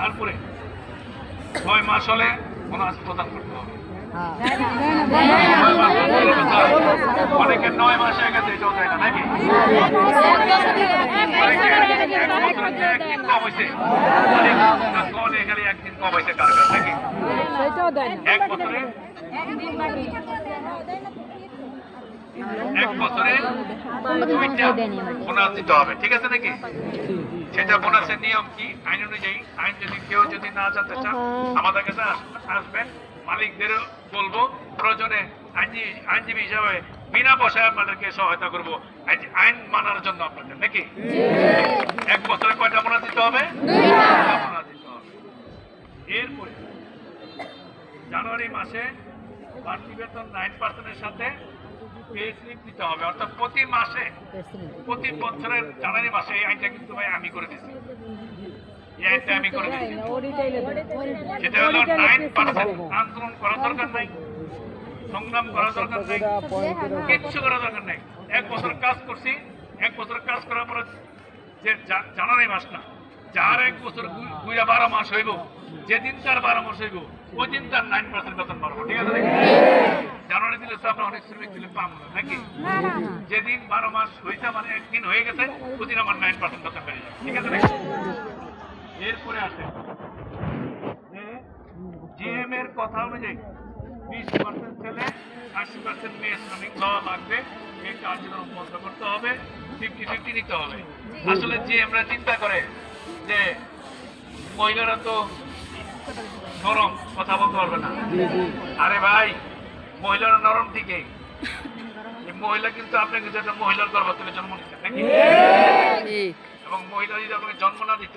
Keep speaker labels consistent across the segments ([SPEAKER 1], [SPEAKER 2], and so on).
[SPEAKER 1] তারপরে 6 মাস হলে বোনাস প্রদান করতে হবে। অনেকে 9 মাস হয়ে গেছে, এটাও দেয় না নাকি? একদিন কম হয়েছে, খালি একদিন কম হয়েছে কার কাছে নাকি? 1 বছরে 2টা বোনাস দিতে হবে, ঠিক আছে নাকি? সেটা বোনাসের নিয়ম কি, আইন অনুযায়ী, আইন যদি কেউ যদি না জানতে চান আমাদের কাছে আসবেন, মালিকদেরও বলবো, প্রয়োজনে আইনজীবী হিসাবে বিনা পয়সায় আপনাদেরকে সহায়তা করবো আইন মানার জন্য আপনাদের নাকি? 1 বছরে কয়টা বোনাস দিতে হবে? 2টা বোনাস দিতে হবে। এরপরে জানুয়ারি মাসে বাড়তি বেতন 9% সাথে পে স্লিপ দিতে হবে, অর্থাৎ প্রতি মাসে, প্রতি বছরের জানুয়ারি মাসে। এই আইনটা কিন্তু ভাই আমি করে দিচ্ছি, এই আইনটা আমি করে দিচ্ছি। সেটা হলো 9%। আন্দোলন করার দরকার নাই, সংগ্রাম করার দরকার নাই, কিচ্ছু করার দরকার নাই। 1 বছর কাজ করছি, 1 বছর কাজ করার পরে যে জানুয়ারি মাস না, যার 1 বছর 12 মাস হইব, যেদিন তার 12 মাস হইব ওই দিন তার 9% বেতন পাবো, ঠিক আছে নাকি? জানুয়ারি দিলে তো আমরা অনেক শ্রমিক দিলে পাবো না নাকি? যেদিন 12 মাস হয়েছে, মানে একদিন হয়ে গেছে, ওদিন আমার 9% বেতন পেয়ে যাবে, ঠিক আছে নাকি? এরপরে আসে জিএম এর কথা অনুযায়ী 20% ছেলে 80% মেয়ে শ্রমিক হওয়া লাগবে। এই কার্যক্রম বন্ধ করতে হবে, 50-50 নিতে হবে। আসলে জিএমরা চিন্তা করে যে মহিলারা তো নরম, কথা বলতে পারবে না। আরে ভাই, মহিলারা নরম ঠিকই, মহিলা কিন্তু আপনি কিন্তু একটা মহিলার গর্ভ থেকে জন্ম নিচ্ছেন নাকি? এবং মহিলা যদি আপনাকে জন্ম না দিত,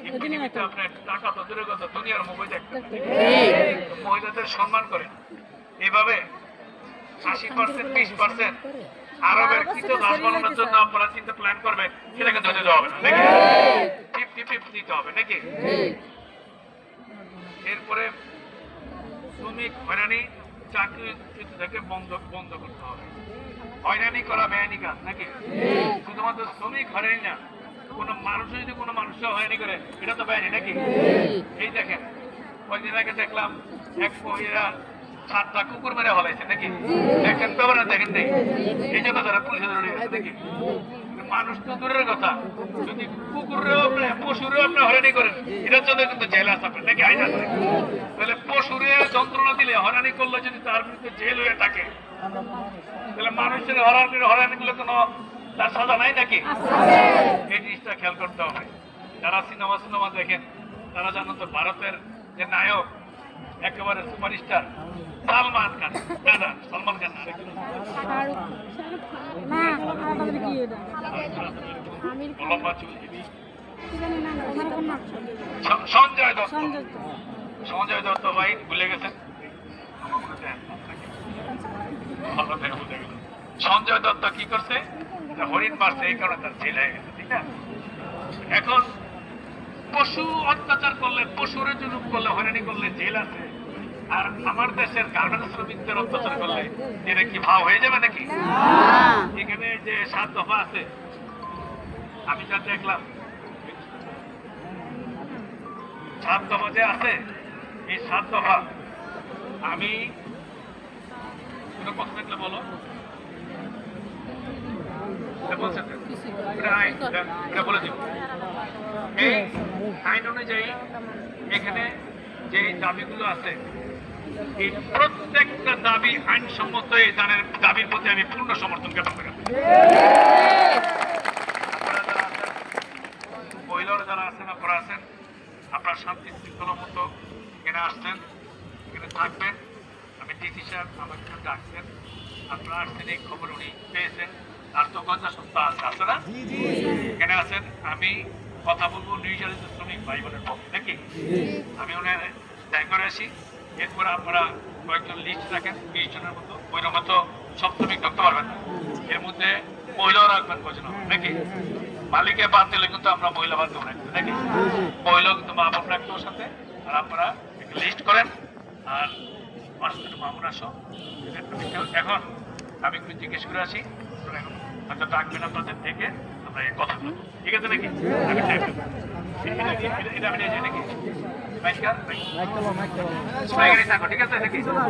[SPEAKER 1] এই পৃথিবীতে আপনার টাকা তো দূরের কথা, দুনিয়ার মুভি দেখতেন। মহিলাদের সম্মান করে এইভাবে 80%, 20% আরবের কিন্তু দাস বানানোর জন্য আপনারা চিন্তা প্ল্যান করবেন, সেটাকে ধরে দেওয়া হবে না নাকি? 50-50 দিতে হবে নাকি? এরপরে শ্রমিক হয়রানি চাকরি থেকে বন্ধ করতে হবে। হয়রানি করা বেআইনি কাজ নাকি? শুধুমাত্র শ্রমিক হয়রানি না, কোনো মানুষ যদি কোনো মানুষকে হয়রানি করে, এটা তো বেআইনি নাকি? এই দেখেন, কয়েকদিন আগে দেখলাম এক মহিলা 7টা কুকুর মেরে হলাইছে নাকি? দেখেন তো না? দেখেন নেই, এই জন্য তারা পুলিশে ধরে গেছে নাকি? মানুষ তো দূরের কথা, যদি কুকুরেও আপনি, পশুরেও আপনি হয়রানি করেন, এটার জন্য কিন্তু জেল আছে আপনার নাকি? আইন আছে। তাহলে পশুরে যন্ত্রণা দিলে, হয়রানি করলে যদি তার বিরুদ্ধে জেল হয়ে থাকে, তাহলে মানুষের হয়রানি করলে কোনো তার সাজা নাই নাকি? এই জিনিসটা খেয়াল করতে হবে। যারা সিনেমা দেখেন তারা জানেন তো, ভারতের যে নায়ক একেবারে সুপারস্টার সালমান খান, না সালমান খান সঞ্জয় দত্ত ভাই ভুলে গেছেন, সঞ্জয় দত্ত কি করছে, হরিণ মারছে, এই কারণে তার জেল হয়ে গেছে, ঠিক না? এখন পশু অত্যাচার করলে, পশুরে জুলুম করলে, হয়রানি করলে জেল আছে, আর আমার দেশের গার্মেন্টস শ্রমিকদের অত্যাচার করলে এটা কি ভাও হয়ে যাবে নাকি? এখানে যে 7 দফা আছে, আমি যা দেখলাম 7 দফা যে আছে, এই 7 দফা আমি কোনো কথা থাকলে বলো, বলে দিব। এই আইন অনুযায়ী এখানে যে দাবিগুলো আছে, এই প্রত্যেকটা দাবি আইনসম্মত। এই দাবির প্রতি আমি পূর্ণ সমর্থন জ্ঞাপন করি। আপনারা যারা আছেন, মহিলারা যারা আছেন, আপনারা আছেন, আপনারা শান্তি শৃঙ্খলা মতো এখানে আসছেন, এখানে থাকবেন। আমি ডিসি সাহেব আমাকে ডাকছেন, আপনারা আসছেন, এই খবর উনি পেয়েছেন। আর তো গঞ্জা সত্তা আছে না, এখানে আছেন। আমি কথা বলবো নির্যাতিত শ্রমিক ভাই বোনের পক্ষে নাকি? আমি ওনার দেখা করে আসি। এরপরে আপনারা কয়েকজন লিস্ট রাখেন, 20 জনের মতো। ওই রকম তো সব শ্রমিক ধরতে পারবেন না, এর মধ্যে মহিলাও রাখবেন কজন নাকি? মালিকে বাদ দিলে কিন্তু আমরা মহিলা বাদ দেবো নাকি? মহিলাও কিন্তু মা বোন রাখতে ওর সাথে। আর আপনারা একটা লিস্ট করেন, আর মা বোন আসো। এখন আমি একটু জিজ্ঞেস করে আসি, এখন হয়তো ডাকবেন আপনাদের থেকে। আমরা এই কথা বলবো ঠিক আছে নাকি আমি টাইম দেবো এটা আমি নিয়ে যাই নাকি মাইকা মাইকা থাকো ঠিক আছে নাকি
[SPEAKER 2] যাও